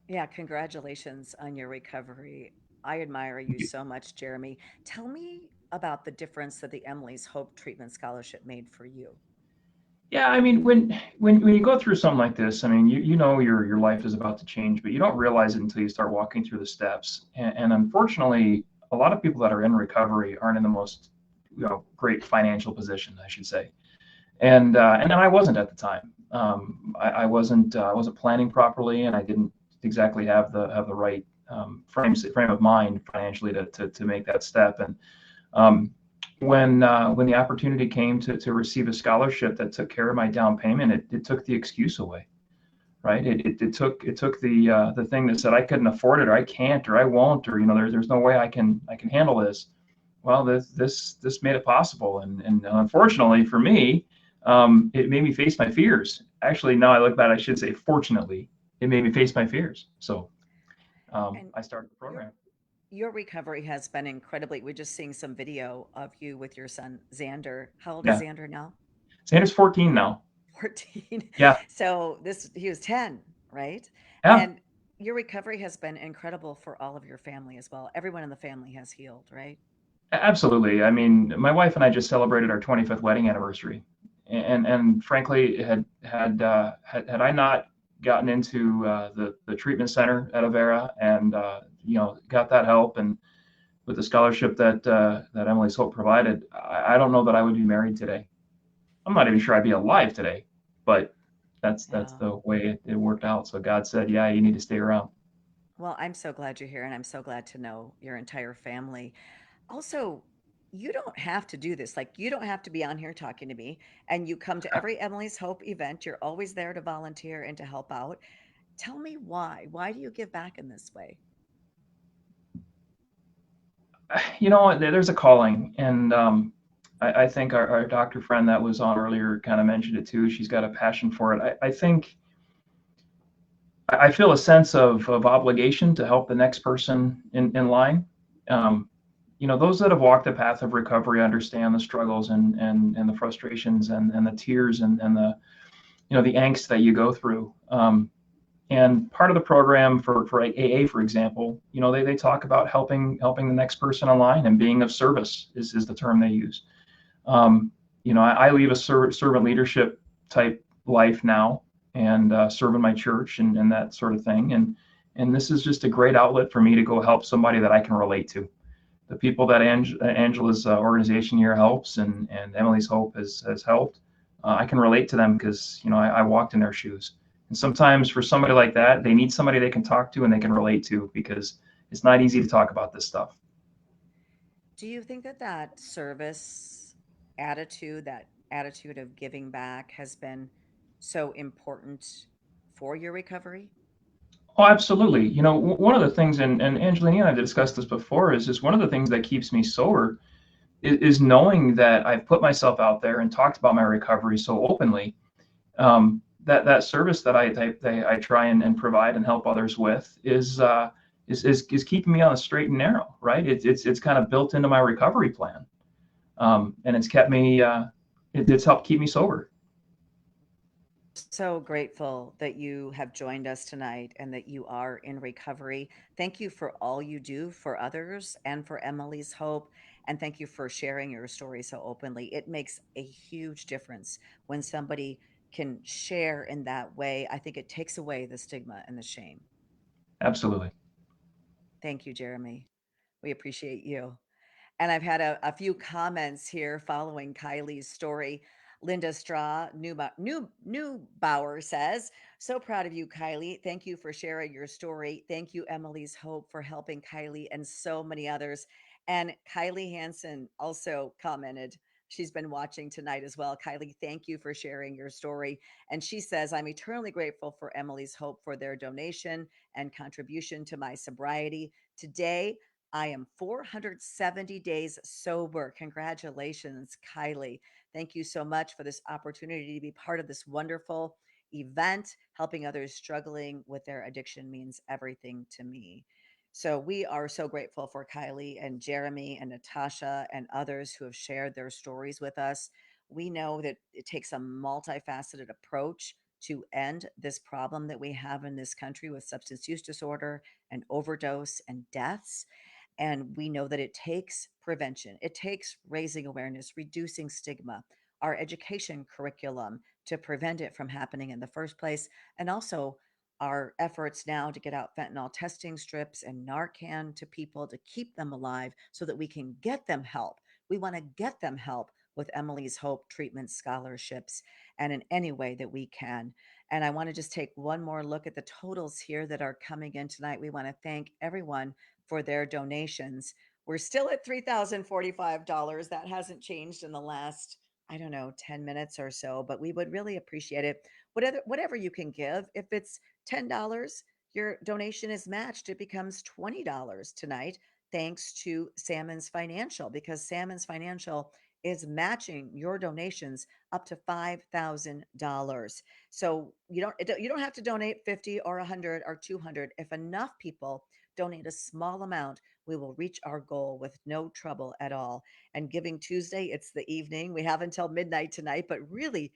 [SPEAKER 1] Yeah, congratulations on your recovery. I admire you so much, Jeremy. Tell me about the difference that the Emily's Hope Treatment Scholarship made for you.
[SPEAKER 9] Yeah, I mean, when you go through something like this, I mean, you know your life is about to change, but you don't realize it until you start walking through the steps. And unfortunately, a lot of people that are in recovery aren't in the most great financial position, I should say. And then I wasn't at the time. I wasn't planning properly, and I didn't exactly have the right frame of mind financially to make that step. And um, when the opportunity came to receive a scholarship that took care of my down payment, it took the excuse away, right? It took the thing that said I couldn't afford it, or I can't, or I won't, or there's no way I can handle this. Well, this made it possible, and unfortunately for me, it made me face my fears. Actually, now I look back, I should say, fortunately, it made me face my fears. So
[SPEAKER 1] And
[SPEAKER 9] I started the
[SPEAKER 1] your
[SPEAKER 9] program.
[SPEAKER 1] your recovery has been incredibly. We're just seeing some video of you with your son Xander. How old is
[SPEAKER 9] Yeah,
[SPEAKER 1] Xander now?
[SPEAKER 9] Santa's 14 now.
[SPEAKER 1] 14.
[SPEAKER 9] Yeah,
[SPEAKER 1] So this he was 10, right?
[SPEAKER 9] yeah,
[SPEAKER 1] And your recovery has been incredible for all of your family as well. Everyone in the family has healed, right?
[SPEAKER 9] absolutely. I mean, my wife and I just celebrated our 25th wedding anniversary, and frankly, had I not gotten into the treatment center at Avera and got that help, and with the scholarship that Emily's Hope provided, I don't know that I would be married today. I'm not even sure I'd be alive today, but that's
[SPEAKER 1] Yeah.
[SPEAKER 9] the way it worked out. So God said, "Yeah, you need to stay around."
[SPEAKER 1] Well, I'm so glad you're here, and I'm so glad to know your entire family. Also, you don't have to do this. Like, you don't have to be on here talking to me, and you come to every Emily's Hope event. You're always there to volunteer and to help out. Tell me why. Why do you give back in this way?
[SPEAKER 9] There's a calling, and I think our doctor friend that was on earlier kind of mentioned it too. She's got a passion for it. I think I feel a sense of obligation to help the next person in line. Um, those that have walked the path of recovery understand the struggles and the frustrations and the tears and the angst that you go through. And part of the program for AA, for example, they talk about helping the next person online and being of service is the term they use. Um, I lead a servant leadership type life now, and serve in my church and that sort of thing. And this is just a great outlet for me to go help somebody that I can relate to. The people that Angela's organization here helps, and Emily's Hope has helped. I can relate to them because I walked in their shoes. And sometimes for somebody like that, they need somebody they can talk to and they can relate to, because it's not easy to talk about this stuff.
[SPEAKER 1] Do you think that that service attitude, that attitude of giving back has been so important for your recovery?
[SPEAKER 9] Oh, absolutely. One of the things, and Angelina and I have discussed this before, is just one of the things that keeps me sober is knowing that I've put myself out there and talked about my recovery so openly. That service that I try and provide and help others with is keeping me on the straight and narrow, right? It's kind of built into my recovery plan, and it's helped keep me sober.
[SPEAKER 1] So grateful that you have joined us tonight and that you are in recovery. Thank you for all you do for others and for Emily's Hope. And thank you for sharing your story so openly. It makes a huge difference when somebody can share in that way. I think it takes away the stigma and the shame.
[SPEAKER 9] Absolutely.
[SPEAKER 1] Thank you, Jeremy. We appreciate you. And I've had a few comments here following Kylie's story. Linda Straw Neubauer says, "So proud of you, Kylie. Thank you for sharing your story. Thank you, Emily's Hope, for helping Kylie and so many others." And Kylie Hansen also commented. She's been watching tonight as well. Kylie, thank you for sharing your story. And she says, "I'm eternally grateful for Emily's Hope for their donation and contribution to my sobriety. Today, I am 470 days sober. Congratulations, Kylie. Thank you so much for this opportunity to be part of this wonderful event. Helping others struggling with their addiction means everything to me." So we are so grateful for Kylie and Jeremy and Natasha and others who have shared their stories with us. We know that it takes a multifaceted approach to end this problem that we have in this country with substance use disorder and overdose and deaths. And we know that it takes prevention, it takes raising awareness, reducing stigma, our education curriculum to prevent it from happening in the first place, and also our efforts now to get out fentanyl testing strips and Narcan to people to keep them alive so that we can get them help. We want to get them help with Emily's Hope treatment scholarships and in any way that we can. And I want to just take one more look at the totals here that are coming in tonight. We want to thank everyone for their donations. We're still at $3,045. That hasn't changed in the last, I don't know, 10 minutes or so, but we would really appreciate it. Whatever you can give, if it's $10, your donation is matched. It becomes $20 tonight, thanks to Salmon's Financial, because Salmon's Financial is matching your donations up to $5,000. So you don't have to donate 50 or 100 or 200. If enough people donate a small amount, we will reach our goal with no trouble at all. And Giving Tuesday, it's the evening. We have until midnight tonight, but really,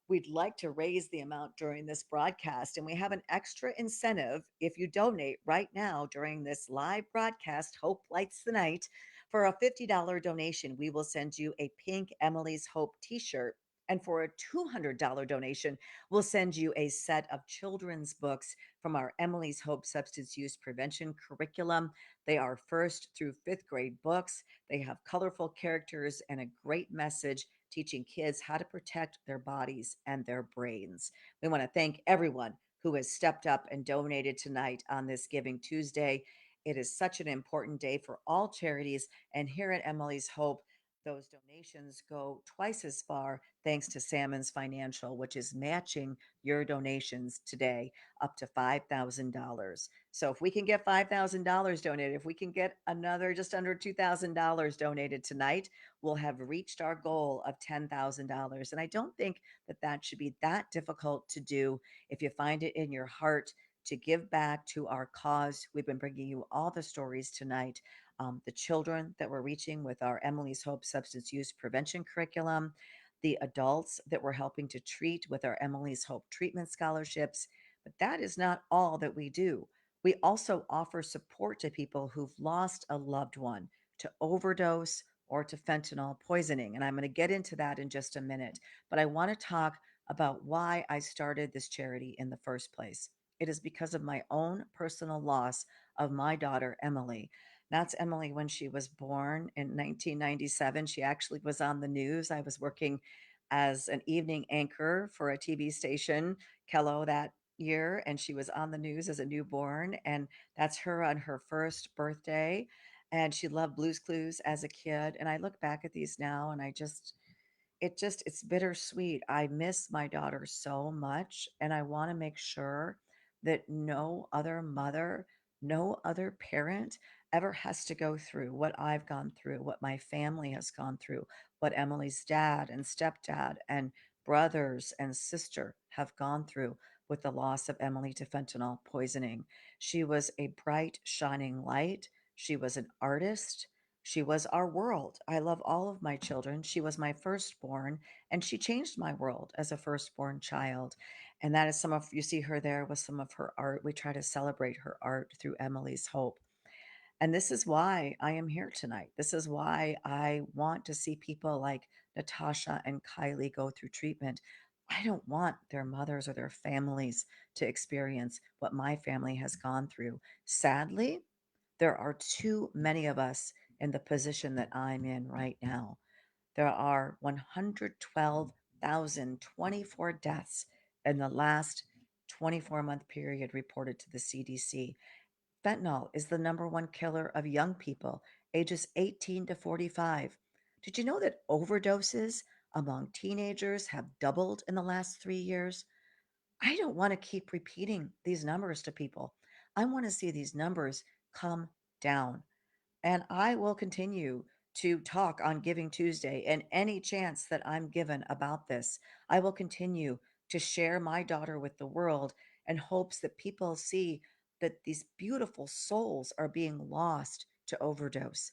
[SPEAKER 1] we'd like to raise the amount during this broadcast. And we have an extra incentive if you donate right now during this live broadcast, Hope Lights the Night. For a $50 donation, we will send you a pink Emily's Hope t shirt. And for a $200 donation, we'll send you a set of children's books from our Emily's Hope substance use prevention curriculum. They are first through fifth grade books. They have colorful characters and a great message teaching kids how to protect their bodies and their brains. We want to thank everyone who has stepped up and donated tonight on this Giving Tuesday. It is such an important day for all charities. And here at Emily's Hope, those donations go twice as far thanks to Salmon's Financial, which is matching your donations today up to $5,000. So if we can get $5,000 donated, if we can get another just under $2,000 donated tonight, we'll have reached our goal of $10,000. And I don't think that that should be that difficult to do if you find it in your heart to give back to our cause. We've been bringing you all the stories tonight. The children that we're reaching with our Emily's Hope substance use prevention curriculum, the adults that we're helping to treat with our Emily's Hope treatment scholarships. But that is not all that we do. We also offer support to people who've lost a loved one to overdose or to fentanyl poisoning. And I'm going to get into that in just a minute. But I want to talk about why I started this charity in the first place. It is because of my own personal loss of my daughter, Emily. That's Emily when she was born in 1997. She actually was on the news. I was working as an evening anchor for a TV station, Kello, that year, and she was on the news as a newborn. And that's her on her first birthday. And she loved Blues Clues as a kid. And I look back at these now and it's bittersweet. I miss my daughter so much, and I want to make sure that no other mother, no other parent ever has to go through what I've gone through, what my family has gone through, what Emily's dad and stepdad and brothers and sister have gone through with the loss of Emily to fentanyl poisoning. She was a bright, shining light. She was an artist. She was our world. I love all of my children. She was my firstborn, and she changed my world as a firstborn child. And that is some of, you see her there with some of her art. We try to celebrate her art through Emily's Hope. And this is why I am here tonight. This is why I want to see people like Natasha and Kylie go through treatment. I don't want their mothers or their families to experience what my family has gone through. Sadly, there are too many of us in the position that I'm in right now. There are 112,024 deaths in the last 24-month period reported to the CDC. Fentanyl is the number one killer of young people ages 18 to 45. Did you know that overdoses among teenagers have doubled in the last 3 years? I don't want to keep repeating these numbers to people. I want to see these numbers come down. And I will continue to talk on Giving Tuesday and any chance that I'm given about this. I will continue to share my daughter with the world in hopes that people see that these beautiful souls are being lost to overdose.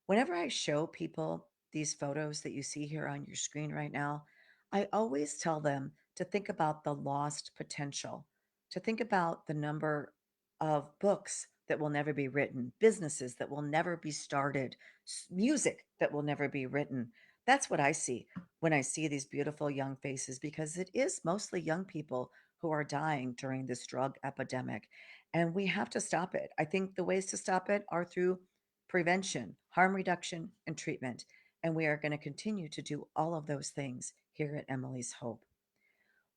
[SPEAKER 1] Whenever I show people these photos that you see here on your screen right now, I always tell them to think about the lost potential, to think about the number of books that will never be written, businesses that will never be started, music that will never be written. That's what I see when I see these beautiful young faces because it is mostly young people who are dying during this drug epidemic. And we have to stop it. I think the ways to stop it are through prevention, harm reduction, and treatment. And we are going to continue to do all of those things here at Emily's Hope.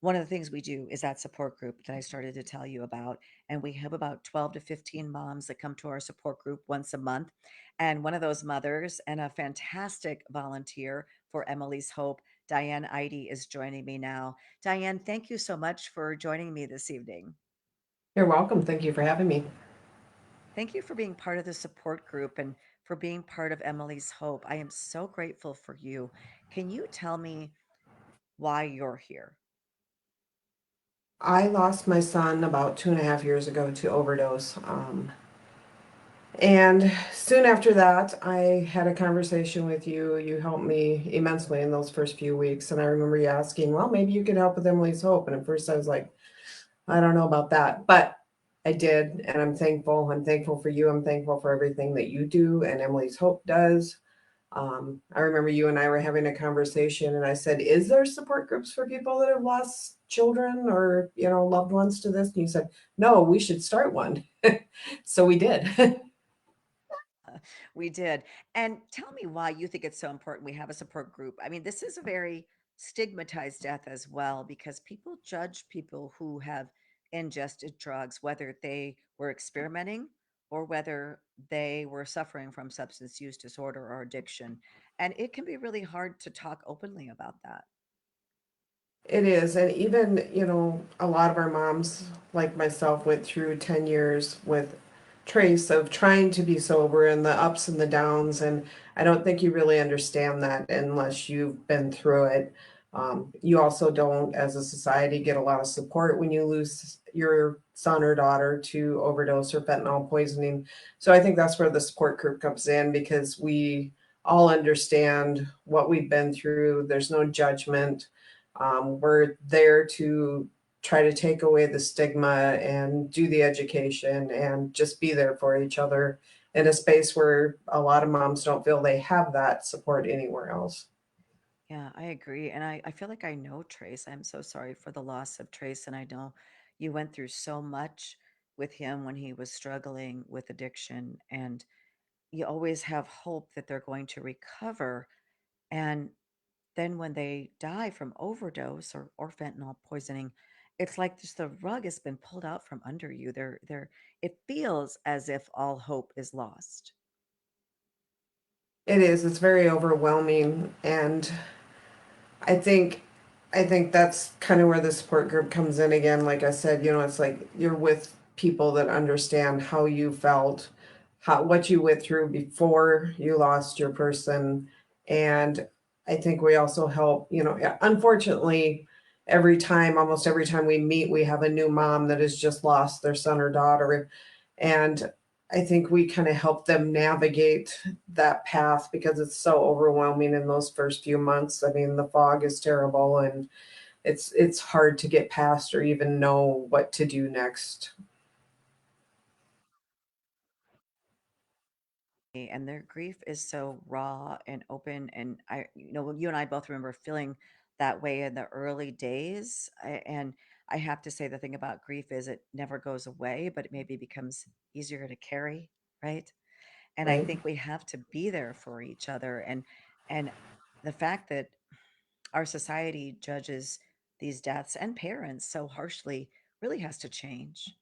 [SPEAKER 1] One of the things we do is that support group that I started to tell you about. And we have about 12 to 15 moms that come to our support group once a month. And one of those mothers and a fantastic volunteer for Emily's Hope, Diane Idy, is joining me now. Diane, thank you so much for joining me this evening.
[SPEAKER 10] You're welcome. Thank you for having me.
[SPEAKER 1] Thank you for being part of the support group and for being part of Emily's Hope. I am so grateful for you. Can you tell me why you're here?
[SPEAKER 10] I lost my son about 2.5 years ago to overdose. And soon after that, I had a conversation with you. You helped me immensely in those first few weeks. And I remember you asking, well, maybe you could help with Emily's Hope. And at first I was like, I don't know about that. But I did. And I'm thankful. I'm thankful for you. I'm thankful for everything that you do and Emily's Hope does. I remember you and I were having a conversation, and I said, "Is there support groups for people that have lost children or loved ones to this?" And you said, "No, we should start one." So we did.
[SPEAKER 1] We did. And tell me why you think it's so important we have a support group. I mean, this is a very stigmatized death as well because people judge people who have ingested drugs, whether they were experimenting or whether they were suffering from substance use disorder or addiction. And it can be really hard to talk openly about that.
[SPEAKER 10] It is. And even, a lot of our moms, like myself, went through 10 years with Trace of trying to be sober and the ups and the downs. And I don't think you really understand that unless you've been through it. You also don't, as a society, get a lot of support when you lose your son or daughter to overdose or fentanyl poisoning. So I think that's where the support group comes in because we all understand what we've been through. There's no judgment. We're there to try to take away the stigma and do the education and just be there for each other in a space where a lot of moms don't feel they have that support anywhere else.
[SPEAKER 1] Yeah, I agree. And I feel like I know Trace. I'm so sorry for the loss of Trace. And I know you went through so much with him when he was struggling with addiction. And you always have hope that they're going to recover. And then when they die from overdose or fentanyl poisoning, it's like just the rug has been pulled out from under you. It feels as if all hope is lost.
[SPEAKER 10] It is, it's very overwhelming. And I think I think that's kind of where the support group comes in again. Like I said, it's like you're with people that understand how you felt, how what you went through before you lost your person. And I think we also help, yeah, unfortunately, almost every time we meet, we have a new mom that has just lost their son or daughter. And I think we kind of help them navigate that path because it's so overwhelming in those first few months. I mean, the fog is terrible and it's hard to get past or even know what to do next.
[SPEAKER 1] And their grief is so raw and open. And you and I both remember feeling that way in the early days. And I have to say, the thing about grief is it never goes away, but it maybe becomes easier to carry, right? And I
[SPEAKER 10] Right.
[SPEAKER 1] think we have to be there for each other. And the fact that our society judges these deaths and parents so harshly really has to change.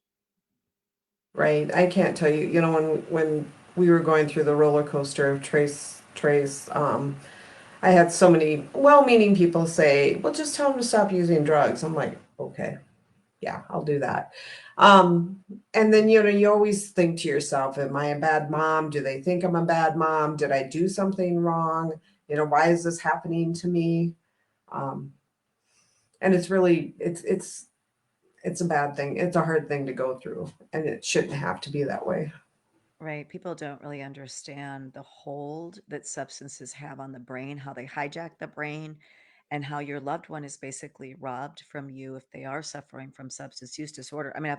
[SPEAKER 10] Right. I can't tell you, when we were going through the roller coaster of Trace, I had so many well-meaning people say, "Well, just tell him to stop using drugs." I'm like, "Okay, yeah, I'll do that." Um, and then, you always think to yourself, am I a bad mom? Do they think I'm a bad mom? Did I do something wrong? Why is this happening to me? Um, and it's really, it's a bad thing. It's a hard thing to go through, and it shouldn't have to be that way.
[SPEAKER 1] Right. People don't really understand the hold that substances have on the brain, how they hijack the brain, and how your loved one is basically robbed from you if they are suffering from substance use disorder. I mean,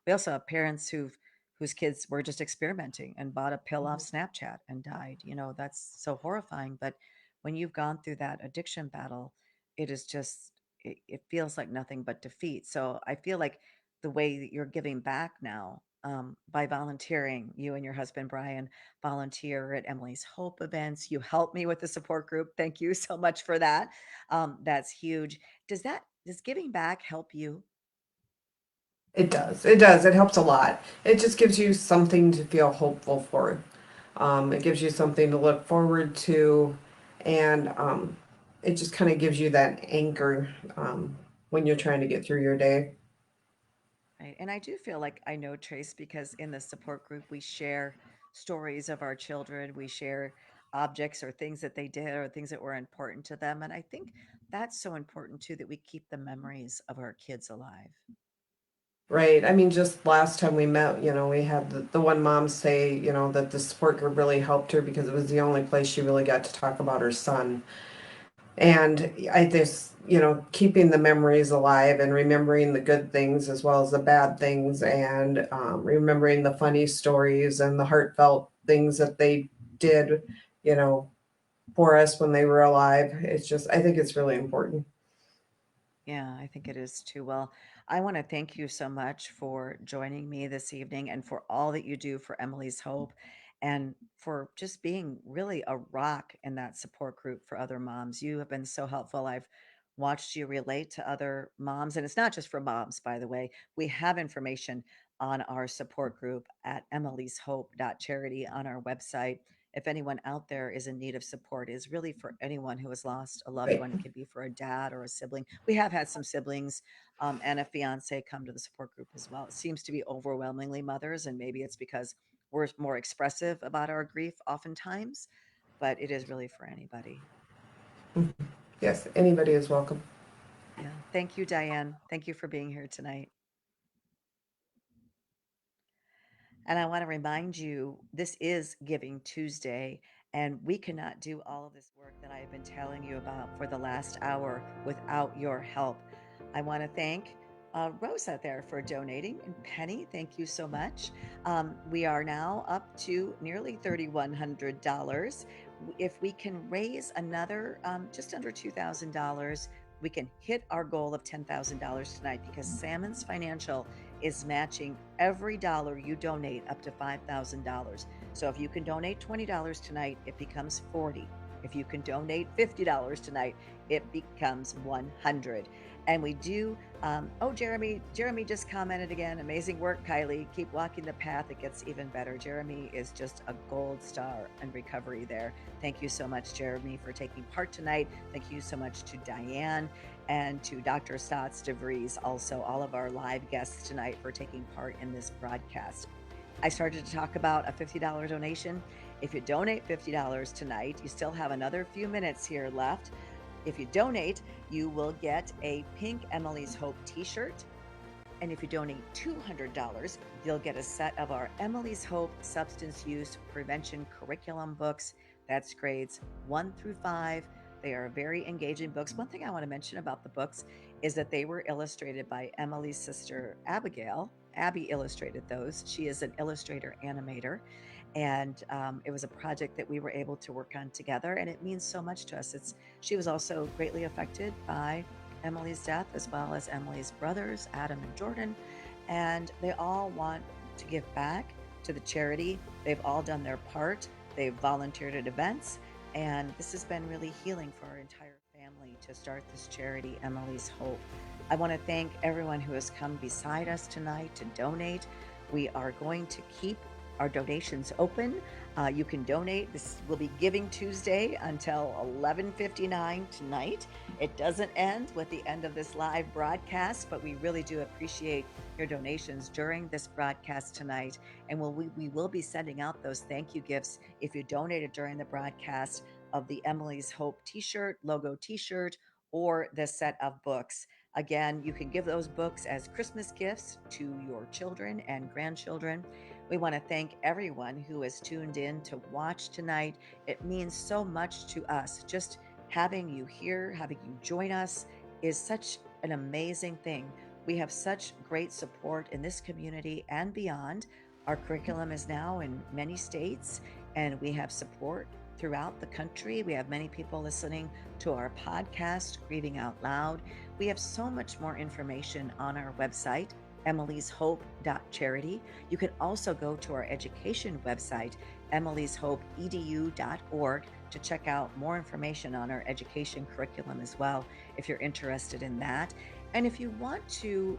[SPEAKER 1] we also have parents whose kids were just experimenting and bought a pill off Snapchat and died. That's so horrifying. But when you've gone through that addiction battle, it is just it feels like nothing but defeat. So I feel like the way that you're giving back now, by volunteering. You and your husband, Brian, volunteer at Emily's Hope events. You help me with the support group. Thank you so much for that. That's huge. Does giving back help you?
[SPEAKER 10] It does. It does. It helps a lot. It just gives you something to feel hopeful for. It gives you something to look forward to, and it just kind of gives you that anchor when you're trying to get through your day.
[SPEAKER 1] Right. And I do feel like I know Trace because in the support group, we share stories of our children. We share objects or things that they did or things that were important to them. And I think that's so important too, that we keep the memories of our kids alive.
[SPEAKER 10] Right. I mean, just last time we met, we had the one mom say, that the support group really helped her because it was the only place she really got to talk about her son. And I just, keeping the memories alive and remembering the good things as well as the bad things and remembering the funny stories and the heartfelt things that they did, you know, for us when they were alive. It's just, I think it's really important.
[SPEAKER 1] Yeah, I think it is too. Well, I want to thank you so much for joining me this evening and for all that you do for Emily's Hope and for just being really a rock in that support group for other moms. You have been so helpful. I've watched you relate to other moms, and it's not just for moms, by the way. We have information on our support group at emily'shope.charity on our website. If anyone out there is in need of support, is really for anyone who has lost a loved
[SPEAKER 10] Right.
[SPEAKER 1] one. It could be for a dad or a sibling. We have had some siblings and a fiance come to the support group as well. It seems to be overwhelmingly mothers, and maybe it's because we're more expressive about our grief oftentimes, but it is really for anybody.
[SPEAKER 10] Mhm. Yes, anybody is welcome.
[SPEAKER 1] Yeah. Thank you, Diane. Thank you for being here tonight. And I want to remind you, this is Giving Tuesday, And we cannot do all of this work that I have been telling you about for the last hour without your help. I want to thank Rosa there for donating. And Penny, thank you so much. We are now up to nearly $3,100. If we can raise another just under $2,000, we can hit our goal of $10,000 tonight, because Salmon's Financial is matching every dollar you donate up to $5,000. So if you can donate $20 tonight, it becomes 40. If you can donate $50 tonight, it becomes 100. And we do, Jeremy just commented again. Amazing work, Kylie. Keep walking the path. It gets even better. Jeremy is just a gold star in recovery there. Thank you so much, Jeremy, for taking part tonight. Thank you so much to Diane and to Dr. Stotts DeVries, also all of our live guests tonight, for taking part in this broadcast. I started to talk about a $50 donation. If you donate $50 tonight, you still have another few minutes here left. If you donate, you will get a pink Emily's Hope t-shirt. And if you donate $200, you'll get a set of our Emily's Hope Substance Use Prevention Curriculum books. That's grades 1 through 5. They are very engaging books. One thing I want to mention about the books is that they were illustrated by Emily's sister, Abigail. Abby illustrated those. She is an illustrator animator. And it was a project that we were able to work on together, and it means so much to us. She was also greatly affected by Emily's death, as well as Emily's brothers, Adam and Jordan, and they all want to give back to the charity. They've all done their part. They've volunteered at events, and this has been really healing for our entire family to start this charity, Emily's Hope. I want to thank everyone who has come beside us tonight to donate. We are going to keep our donations open. You can donate. This will be Giving Tuesday until 11:59 tonight. It doesn't end with the end of this live broadcast, but we really do appreciate your donations during this broadcast tonight. And we will be sending out those thank you gifts if you donated during the broadcast, of the Emily's Hope t-shirt, logo t-shirt, or the set of books. Again, you can give those books as Christmas gifts to your children and grandchildren. We want to thank everyone who has tuned in to watch tonight. It means so much to us. Just having you here, having you join us is such an amazing thing. We have such great support in this community and beyond. Our curriculum is now in many states, and we have support throughout the country. We have many people listening to our podcast, Grieving Out Loud. We have so much more information on our website, emily'shope.charity. You can also go to our education website, emily'shope.edu.org, to check out more information on our education curriculum as well, if you're interested in that. And if you want to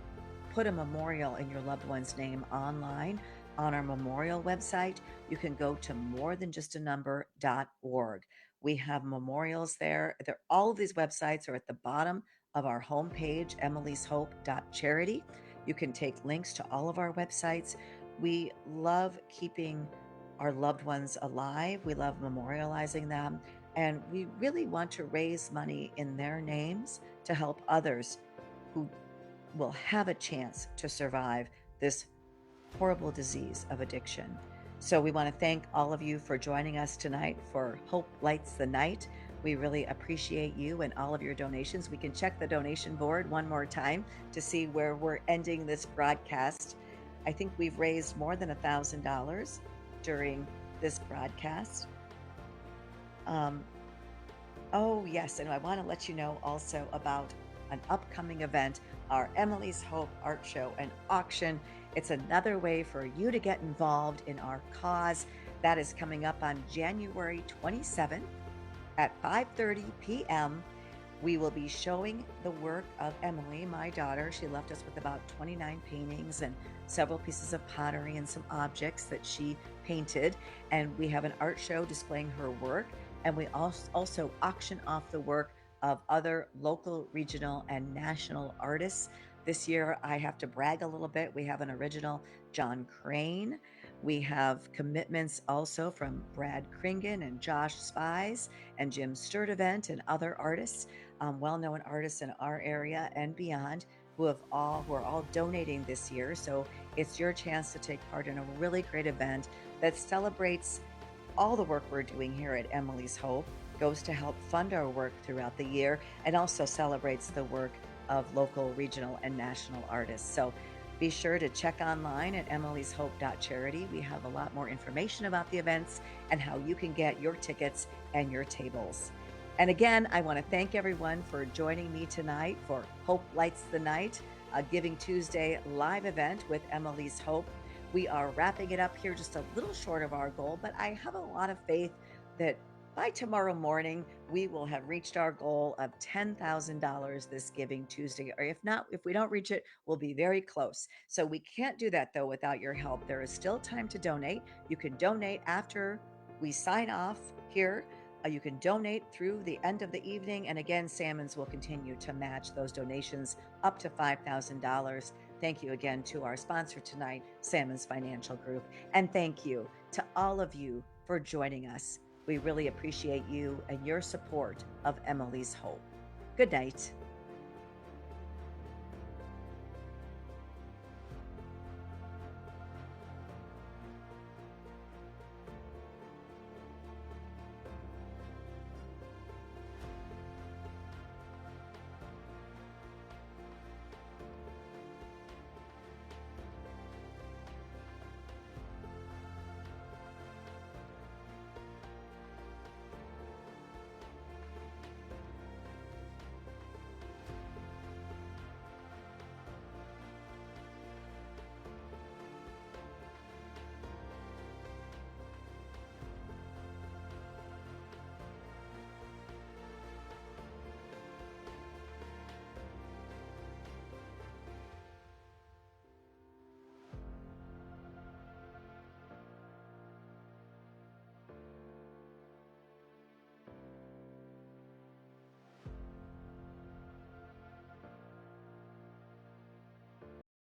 [SPEAKER 1] put a memorial in your loved one's name online, on our memorial website, you can go to morethanjustanumber.org. We have memorials there. All of these websites are at the bottom of our homepage, emily'shope.charity. You can take links to all of our websites. We love keeping our loved ones alive. We love memorializing them. And we really want to raise money in their names to help others who will have a chance to survive this horrible disease of addiction. So we want to thank all of you for joining us tonight for Hope Lights the Night. We really appreciate you and all of your donations. We can check the donation board one more time to see where we're ending this broadcast. I think we've raised more than $1,000 during this broadcast. Oh yes, and I want to let you know also about an upcoming event, our Emily's Hope Art Show and Auction. It's another way for you to get involved in our cause. That is coming up on January 27th at 5:30 p.m. We will be showing the work of Emily, my daughter. She left us with about 29 paintings and several pieces of pottery and some objects that she painted. And we have an art show displaying her work. And we also auction off the work of other local, regional, and national artists. This year, I have to brag a little bit. We have an original John Crane. We have commitments also from Brad Kringen and Josh Spies and Jim Sturdivant and other artists, well-known artists in our area and beyond, who are all donating this year. So it's your chance to take part in a really great event that celebrates all the work we're doing here at Emily's Hope goes to help fund our work throughout the year and also celebrates the work of local, regional, and national artists. So be sure to check online at emily'shope.charity. We have a lot more information about the events and how you can get your tickets and your tables. And again, I want to thank everyone for joining me tonight for Hope Lights the Night, a Giving Tuesday live event with Emily's Hope. We are wrapping it up here just a little short of our goal, but I have a lot of faith that by tomorrow morning, we will have reached our goal of $10,000 this Giving Tuesday. Or if not, if we don't reach it, we'll be very close. So we can't do that though without your help. There is still time to donate. You can donate after we sign off here. You can donate through the end of the evening. And again, Salmons will continue to match those donations up to $5,000. Thank you again to our sponsor tonight, Salmons Financial Group. And thank you to all of you for joining us. We really appreciate you and your support of Emily's Hope. Good night.